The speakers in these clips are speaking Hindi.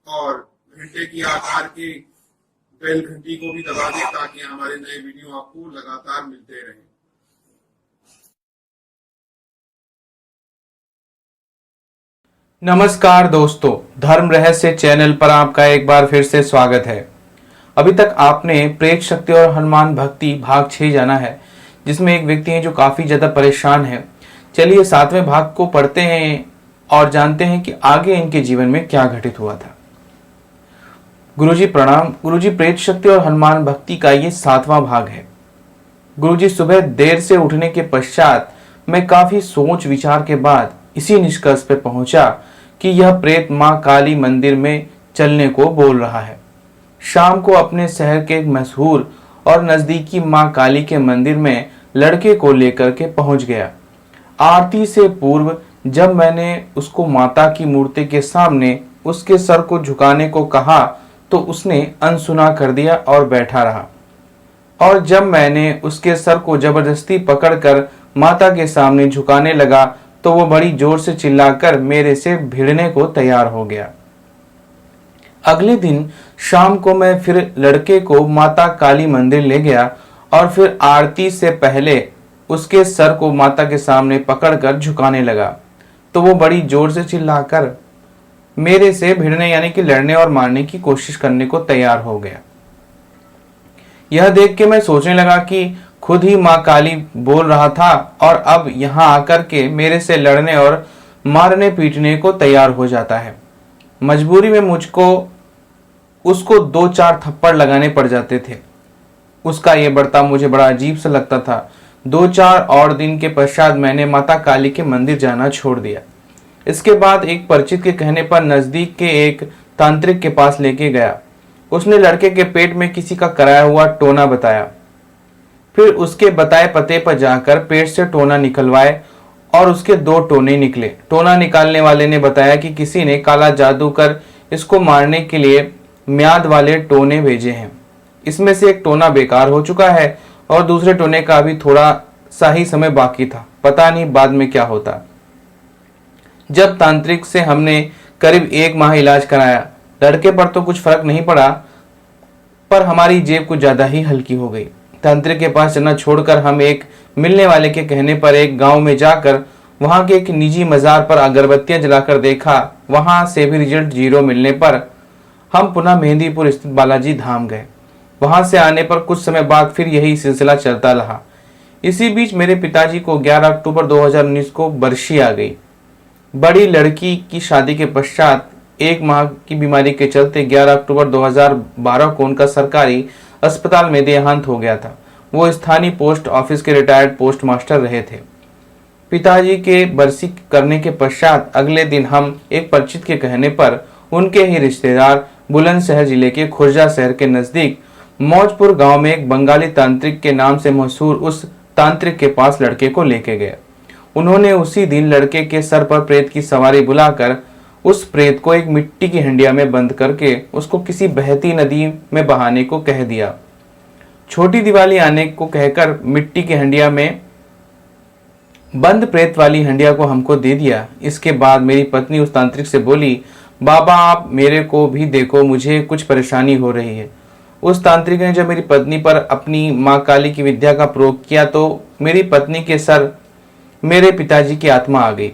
और घंटे की आकार की बेल घंटी को भी दबा दें ताकि हमारे नए वीडियो आपको लगातार मिलते रहें। नमस्कार दोस्तों, धर्म रहस्य चैनल पर आपका एक बार फिर से स्वागत है। अभी तक आपने प्रेत शक्ति और हनुमान भक्ति भाग 6 जाना है, जिसमें एक व्यक्ति है जो काफी ज्यादा परेशान है। चलिए 7वें भाग को पढ़ते हैं और जानते हैं कि आगे इनके जीवन में क्या घटित हुआ था। गुरुजी प्रणाम। गुरुजी, प्रेत शक्ति और हनुमान भक्ति का ये 7वां भाग है। गुरुजी, सुबह देर से उठने के पश्चात मैं काफी सोच विचार के बाद इसी निष्कर्ष पर पहुंचा कि यह प्रेत मां काली मंदिर में चलने को बोल रहा है। शाम को अपने शहर के एक मशहूर और नजदीकी मां काली के मंदिर में लड़के को लेकर के पहुंच गया। आरती से पूर्व जब मैंने उसको माता की मूर्ति के सामने उसके सर को झुकाने को कहा तो उसने अनसुना कर दिया और बैठा रहा, और जब मैंने उसके सर को जबरदस्ती पकड़कर माता के सामने झुकाने लगा तो वो बड़ी जोर से चिल्लाकर मेरे से भिड़ने को तैयार हो गया। अगले दिन शाम को मैं फिर लड़के को माता काली मंदिर ले गया और फिर आरती से पहले उसके सर को माता के सामने पकड़कर झुकाने लगा तो वो बड़ी जोर से चिल्लाकर मेरे से भिड़ने यानी कि लड़ने और मारने की कोशिश करने को तैयार हो गया। यह देख के मैं सोचने लगा कि खुद ही मां काली बोल रहा था और अब यहां आकर के मेरे से लड़ने और मारने पीटने को तैयार हो जाता है। मजबूरी में मुझको उसको 2-4 थप्पड़ लगाने पड़ जाते थे। उसका यह बर्ताव मुझे बड़ा अजीब सा लगता था। 2-4 और दिन के पश्चात मैंने माता काली के मंदिर जाना छोड़ दिया। इसके बाद एक परिचित के कहने पर नजदीक के एक तांत्रिक के पास लेके गया। उसने लड़के के पेट में किसी का कराया हुआ टोना बताया। फिर उसके बताए पते पर जाकर पेट से टोना निकलवाए और उसके 2 टोने निकले। टोना निकालने वाले ने बताया कि किसी ने काला जादू कर इसको मारने के लिए म्याद वाले टोने भेजे हैं। इसमें से एक टोना बेकार हो चुका है और दूसरे टोने का अभी थोड़ा सा ही समय बाकी था। पता नहीं बाद में क्या होता। जब तांत्रिक से हमने करीब 1 माह इलाज कराया, लड़के पर तो कुछ फर्क नहीं पड़ा, पर हमारी जेब कुछ ज्यादा ही हल्की हो गई। तांत्रिक के पास जाना छोड़कर हम एक मिलने वाले के कहने पर एक गांव में जाकर वहां के एक निजी मजार पर अगरबत्तियां जलाकर देखा। वहां से भी रिजल्ट 0 मिलने पर हम पुनः मेहंदीपुर स्थित बालाजी धाम गए। वहां से आने पर कुछ समय बाद फिर यही सिलसिला चलता रहा। इसी बीच मेरे पिताजी को 11 अक्टूबर 2019 को बरसी आ गई। बड़ी लड़की की शादी के पश्चात 1 माह की बीमारी के चलते 11 अक्टूबर 2012 को उनका सरकारी अस्पताल में देहांत हो गया था। वो स्थानीय पोस्ट ऑफिस के रिटायर्ड पोस्ट मास्टर रहे थे। पिताजी के बरसी करने के पश्चात अगले दिन हम एक परिचित के कहने पर उनके ही रिश्तेदार बुलंदशहर जिले के खुर्जा शहर के नजदीक मौजपुर गांव में एक बंगाली तांत्रिक के नाम से मशहूर उस तांत्रिक के पास लड़के को लेके गए। उन्होंने उसी दिन लड़के के सर पर प्रेत की सवारी बुलाकर उस प्रेत को एक मिट्टी की हंडिया में बंद करके उसको किसी बहती नदी में बहाने को कह दिया। छोटी दिवाली आने को कहकर मिट्टी की हंडिया में बंद प्रेत वाली हंडिया को हमको दे दिया। इसके बाद मेरी पत्नी उस तांत्रिक से बोली, बाबा आप मेरे को भी देखो, मुझे कुछ परेशानी हो रही है। उस तांत्रिक ने जब मेरी पत्नी पर अपनी मां काली की विद्या का प्रयोग किया तो मेरी पत्नी के सर मेरे पिताजी की आत्मा आ गई।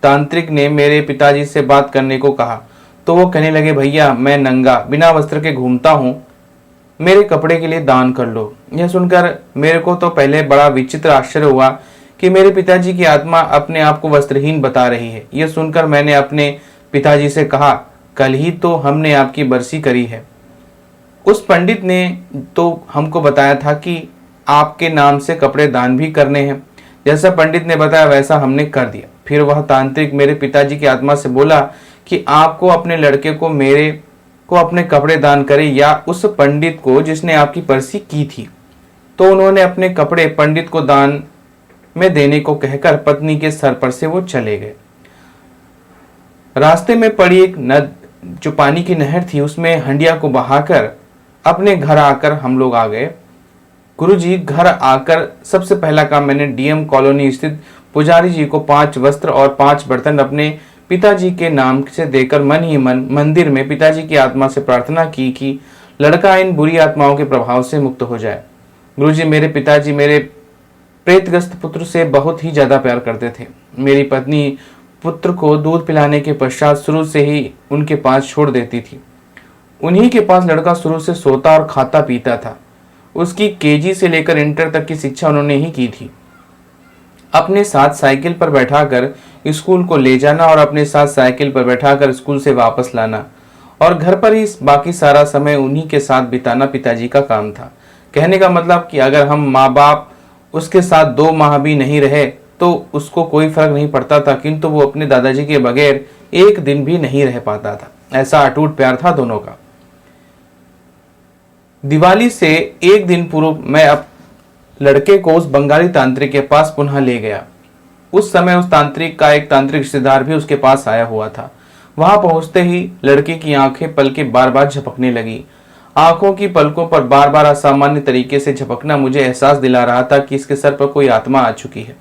तांत्रिक ने मेरे पिताजी से बात करने को कहा तो वो कहने लगे, भैया मैं नंगा बिना वस्त्र के घूमता हूँ, मेरे कपड़े के लिए दान कर लो। यह सुनकर मेरे को तो पहले बड़ा विचित्र आश्चर्य हुआ कि मेरे पिताजी की आत्मा अपने आप को वस्त्रहीन बता रही है। यह सुनकर मैंने अपने पिताजी से कहा, कल ही तो हमने आपकी बरसी करी है। उस पंडित ने तो हमको बताया था कि आपके नाम से कपड़े दान भी करने हैं। जैसा पंडित ने बताया वैसा हमने कर दिया। फिर वह तांत्रिक मेरे पिताजी की आत्मा से बोला कि आपको अपने लड़के को मेरे को अपने कपड़े दान करे या उस पंडित को जिसने आपकी बरसी की थी। तो उन्होंने अपने कपड़े पंडित को दान में देने को कहकर पत्नी के सर पर से वो चले गए। रास्ते में पड़ी एक नद जो पानी की नहर थी उसमें हंडिया को बहाकर अपने घर आकर हम लोग आ गए। गुरुजी, घर आकर सबसे पहला काम मैंने डीएम कॉलोनी स्थित पुजारी जी को 5 वस्त्र और 5 बर्तन अपने पिताजी के नाम से देकर मन ही मन मंदिर में पिताजी की आत्मा से प्रार्थना की कि लड़का इन बुरी आत्माओं के प्रभाव से मुक्त हो जाए। गुरुजी, मेरे पिताजी मेरे प्रेतग्रस्त पुत्र से बहुत ही ज्यादा प्यार करते थे। मेरी पत्नी पुत्र को दूध पिलाने के पश्चात शुरू से ही उनके पास छोड़ देती थी। उन्हीं के पास लड़का शुरू से सोता और खाता पीता था। उसकी केजी से लेकर इंटर तक की शिक्षा उन्होंने ही की थी। अपने साथ साइकिल पर बैठाकर स्कूल को ले जाना और अपने साथ साइकिल पर बैठाकर स्कूल से वापस लाना और घर पर ही बाकी सारा समय उन्हीं के साथ बिताना पिताजी का काम था। कहने का मतलब कि अगर हम माँ बाप उसके साथ 2 माह भी नहीं रहे तो उसको कोई फर्क नहीं पड़ता था, किंतु वो अपने दादाजी के बगैर एक दिन भी नहीं रह पाता था। ऐसा अटूट प्यार था दोनों का। दिवाली से एक दिन पूर्व मैं अब लड़के को उस बंगाली तांत्रिक के पास पुनः ले गया। उस समय उस तांत्रिक का एक तांत्रिक रिश्तेदार भी उसके पास आया हुआ था। वहां पहुंचते ही लड़के की आंखें पलकें बार बार झपकने लगी। आंखों की पलकों पर बार बार असामान्य तरीके से झपकना मुझे एहसास दिला रहा था कि इसके सर पर कोई आत्मा आ चुकी है।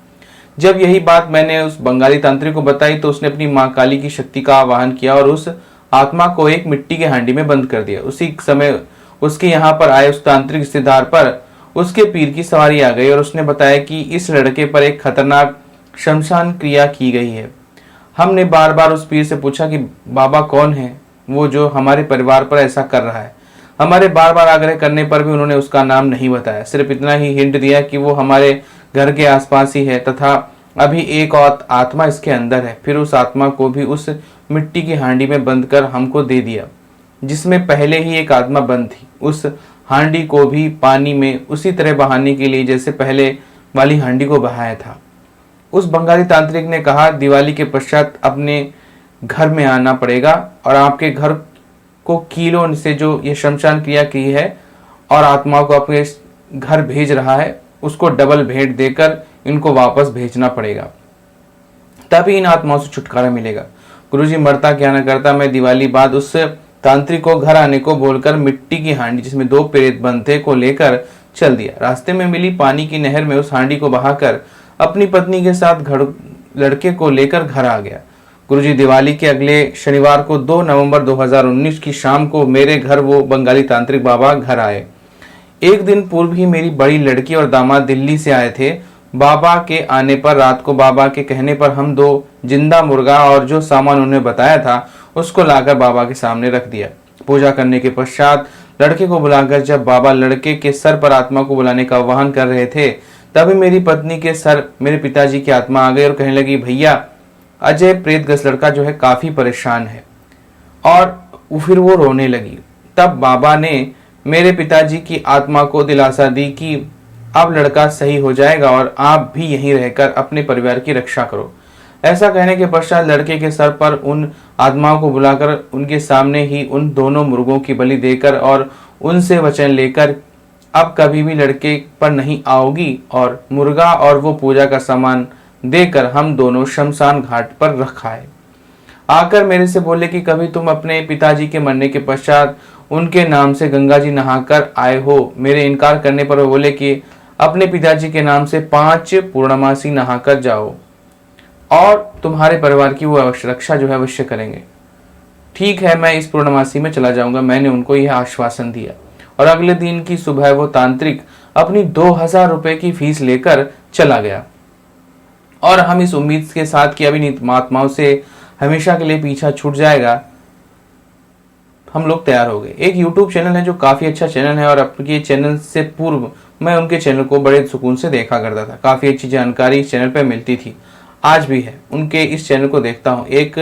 जब यही बात मैंने उस बंगाली तांत्रिक को बताई तो उसने अपनी मां काली की शक्ति का आवाहन किया और उस आत्मा को एक मिट्टी के हांडी में बंद कर दिया। उसी समय उसके यहाँ पर आए उस तांत्रिक रिश्तेदार पर उसके पीर की सवारी आ गई और उसने बताया कि इस लड़के पर एक खतरनाक शमशान क्रिया की गई है। हमने बार बार उस पीर से पूछा कि बाबा कौन है वो जो हमारे परिवार पर ऐसा कर रहा है। हमारे बार बार आग्रह करने पर भी उन्होंने उसका नाम नहीं बताया, सिर्फ इतना ही हिंट दिया कि वो हमारे घर के आसपास ही है तथा अभी एक और आत्मा इसके अंदर है। फिर उस आत्मा को भी उस मिट्टी की हांडी में बंद कर हमको दे दिया जिसमें पहले ही एक आत्मा बंद थी। उस हांडी को भी पानी में उसी तरह बहाने के लिए जैसे पहले वाली हांडी को बहाया था। उस बंगाली तांत्रिक ने कहा, दिवाली के पश्चात अपने घर में आना पड़ेगा और आपके घर को कीलों से जो ये शमशान क्रिया की है और आत्माओं को अपने घर भेज रहा है उसको डबल भेंट देकर इनको वापस भेजना पड़ेगा, तभी इन आत्माओं से छुटकारा मिलेगा। गुरुजी, मरता क्या न करता मैं दिवाली बाद उस तांत्रिक को घर आने को बोलकर मिट्टी की हांडी जिसमें 2 प्रेत बंद थे को लेकर चल दिया। रास्ते में मिली पानी की नहर में उस हांडी को बहाकर अपनी पत्नी के साथ लड़के को लेकर घर आ गया। गुरुजी, दिवाली के अगले शनिवार को 2 नवंबर 2019 की शाम को मेरे घर वो बंगाली तांत्रिक बाबा घर आए। एक दिन पूर्व ही मेरी बड़ी लड़की और दामाद दिल्ली से आए थे। बाबा के आने पर रात को बाबा के कहने पर हम 2 जिंदा मुर्गा और जो सामान उन्होंने बताया था उसको लाकर बाबा के सामने रख दिया। पूजा करने के पश्चात लड़के को बुलाकर जब बाबा लड़के के सर पर आत्मा को बुलाने का आह्वान कर रहे थे तभी मेरी पत्नी के सर मेरे पिताजी की आत्मा आ गई और कहने लगी, भैया अजय प्रेतग्रस्त लड़का जो है काफी परेशान है। और फिर वो रोने लगी। तब बाबा ने मेरे पिताजी की आत्मा को दिलासा दी कि अब लड़का सही हो जाएगा और आप भी यहीं रहकर अपने परिवार की रक्षा करो। ऐसा कहने के पश्चात लड़के के सर पर उन आत्माओं को बुलाकर उनके सामने ही उन दोनों मुर्गों की बलि देकर और उनसे वचन लेकर अब कभी भी लड़के पर नहीं आओगी और मुर्गा और वो पूजा का सामान देकर हम दोनों शमशान घाट पर रखाए। आकर मेरे से बोले कि कभी तुम अपने पिताजी के मरने के पश्चात उनके नाम से गंगा जी नहाकर आए हो। मेरे इनकार करने पर वो बोले कि अपने पिताजी के नाम से 5 पूर्णमासी नहाकर जाओ और तुम्हारे परिवार की वो रक्षा जो है अवश्य करेंगे। ठीक है, मैं इस पूर्णमासी में चला जाऊंगा। मैंने उनको यह आश्वासन दिया और अगले दिन की सुबह वो तांत्रिक अपनी 2000 रुपए की फीस लेकर चला गया और हम इस उम्मीद के साथ कि अभी आत्माओं से हमेशा के लिए पीछा छूट जाएगा, हम लोग तैयार हो गए। एक YouTube चैनल है जो काफी अच्छा चैनल है और आपके चैनल से पूर्व मैं उनके चैनल को बड़े सुकून से देखा करता था। काफी अच्छी जानकारी इस चैनल पर मिलती थी, आज भी है। उनके इस चैनल को देखता हूँ। एक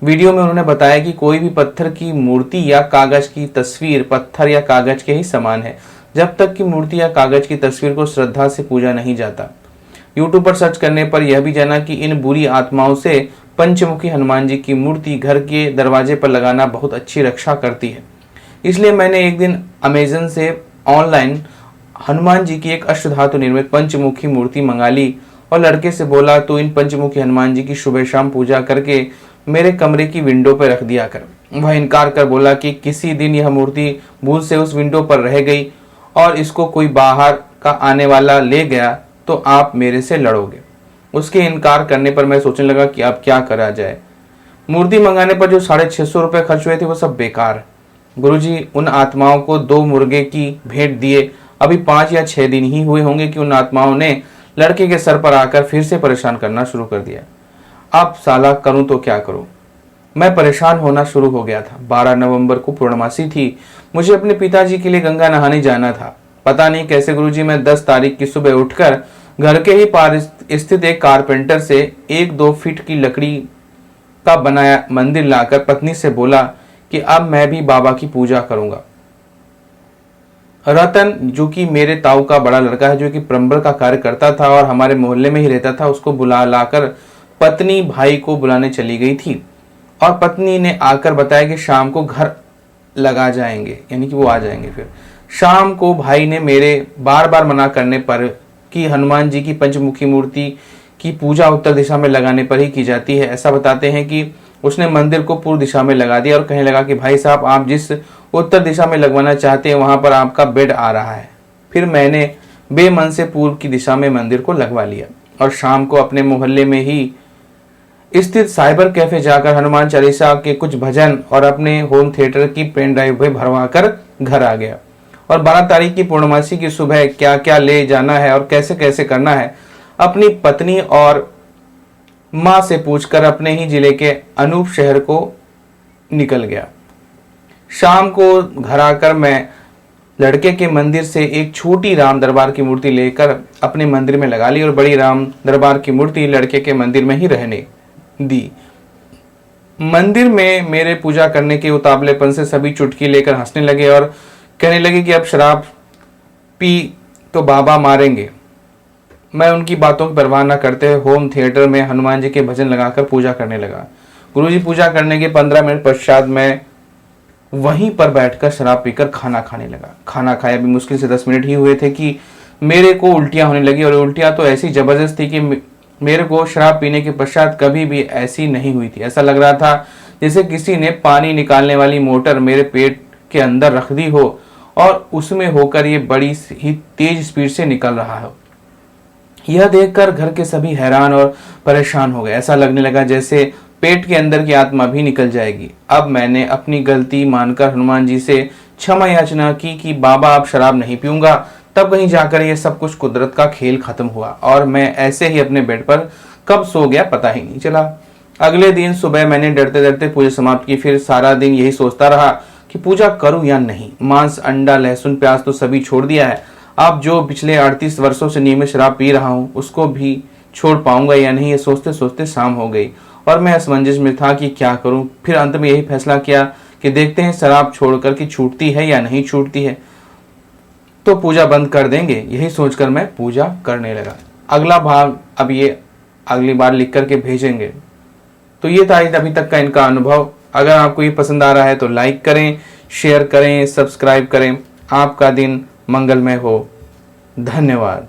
वीडियो में उन्होंने बताया कि कोई भी पत्थर की मूर्ति या कागज की तस्वीर पत्थर या कागज के ही समान है जब तक कि मूर्ति या कागज की तस्वीर को श्रद्धा से पूजा नहीं जाता। यूट्यूब पर सर्च करने पर यह भी जाना कि इन बुरी आत्माओं से पंचमुखी हनुमान जी की मूर्ति घर के दरवाजे पर लगाना बहुत अच्छी रक्षा करती है। इसलिए मैंने एक दिन अमेजन से ऑनलाइन हनुमान जी की एक अष्टधातु निर्मित पंचमुखी मूर्ति मंगा ली और लड़के से बोला तो इन पंचमुखी हनुमान जी की सुबह शाम पूजा करके मेरे कमरे की विंडो पर रख दिया कर। वह इनकार कर बोला कि किसी दिन यह मूर्ति भूल से उस विंडो पर रह गई और इसको कोई बाहर का आने वाला ले गया तो आप मेरे से लड़ोगे। उसके इनकार करने पर मैं सोचने लगा कि अब क्या करा जाए। मूर्ति मंगाने पर जो 650 रुपये खर्च हुए थे वो सब बेकार। गुरुजी उन आत्माओं को 2 मुर्गे की भेंट दिए। अभी 5 या 6 दिन ही हुए होंगे कि उन आत्माओं ने लड़के के सर पर आकर फिर से परेशान करना शुरू कर दिया। अब साला करूं तो क्या करूं। मैं परेशान होना शुरू हो गया था। 12 नवंबर को पूर्णमासी थी। मुझे अपने पिताजी के लिए गंगा नहाने जाना था। पता नहीं कैसे गुरुजी मैं 10 तारीख की सुबह उठकर घर के ही पास स्थित एक कारपेंटर से 1-2 फीट की लकड़ी का बनाया मंदिर लाकर पत्नी से बोला कि अब मैं भी बाबा की पूजा करूंगा। रतन, जो कि मेरे ताऊ का बड़ा लड़का है, जो कि प्लम्बर का कार्य करता था और हमारे मोहल्ले में ही रहता था, उसको बुला लाकर पत्नी भाई को बुलाने चली गई थी और पत्नी ने आकर बताया कि शाम को घर लगा जाएंगे, यानी कि वो आ जाएंगे। फिर शाम को भाई ने मेरे बार बार मना करने पर कि हनुमान जी की पंचमुखी मूर्ति की पूजा उत्तर दिशा में लगाने पर ही की जाती है, ऐसा बताते हैं कि उसने मंदिर को पूर्व दिशा में लगा दिया और कहने लगा कि भाई साहब, आप जिस उत्तर दिशा में लगवाना चाहते हैं वहां पर आपका बेड आ रहा है। फिर मैंने बेमन से पूर्व की दिशा में मंदिर को लगवा लिया और शाम को अपने मोहल्ले में ही स्थित साइबर कैफे जाकर हनुमान चालीसा के कुछ भजन और अपने होम थिएटर की पेन ड्राइव में भरवा कर घर आ गया। और 12 तारीख की पूर्णमासी की सुबह क्या क्या ले जाना है और कैसे कैसे करना है अपनी पत्नी और माँ से पूछकर अपने ही जिले के अनूप शहर को निकल गया। शाम को घर आकर मैं लड़के के मंदिर से एक छोटी राम दरबार की मूर्ति लेकर अपने मंदिर में लगा ली और बड़ी राम दरबार की मूर्ति लड़के के मंदिर में ही रहने दी। मंदिर में मेरे पूजा करने के उतावलेपन से सभी चुटकी लेकर हंसने लगे और कहने लगे कि अब शराब पी तो बाबा मारेंगे। मैं उनकी बातों की परवाह न करते हुए होम थिएटर में हनुमान जी के भजन लगाकर पूजा करने लगा। गुरुजी पूजा करने के 15 मिनट पश्चात मैं वहीं पर बैठकर शराब पीकर खाना खाने लगा। खाना खाया भी मुश्किल से 10 मिनट ही हुए थे कि मेरे को उल्टियां होने लगी और उल्टियां तो ऐसी जबरदस्त थी कि मेरे को शराब पीने के पश्चात कभी भी ऐसी नहीं हुई थी। ऐसा लग रहा था जैसे किसी ने पानी निकालने वाली मोटर मेरे पेट के अंदर रख दी हो और उसमें होकर ये बड़ी ही तेज स्पीड से निकल रहा हो। यह देखकर घर के सभी हैरान और परेशान हो गए। ऐसा लगने लगा जैसे पेट के अंदर की आत्मा भी निकल जाएगी। अब मैंने अपनी गलती मानकर हनुमान जी से क्षमा याचना की कि बाबा अब शराब नहीं पीऊंगा। तब कहीं जाकर ये सब कुछ कुदरत का खेल खत्म हुआ और मैं ऐसे ही अपने बेड पर कब सो गया पता ही नहीं चला। अगले दिन सुबह मैंने डरते डरते पूजा समाप्त की। फिर सारा दिन यही सोचता रहा कि पूजा करूं या नहीं। मांस, अंडा, लहसुन, प्याज तो सभी छोड़ दिया है। अब जो पिछले 38 वर्षों से नियमित शराब पी रहा हूं उसको भी छोड़ पाऊंगा या नहीं, ये सोचते सोचते शाम हो गई और मैं असमंजस में था कि क्या करूं। फिर अंत में यही फैसला किया कि देखते हैं शराब छोड़कर कि छूटती है या नहीं छूटती है, तो पूजा बंद कर देंगे। यही सोचकर मैं पूजा करने लगा। अगला भाग अब ये अगली बार लिख करके भेजेंगे। तो ये था अभी तक का इनका अनुभव। अगर आपको ये पसंद आ रहा है तो लाइक करें, शेयर करें, सब्सक्राइब करें। आपका दिन मंगलमय हो। धन्यवाद।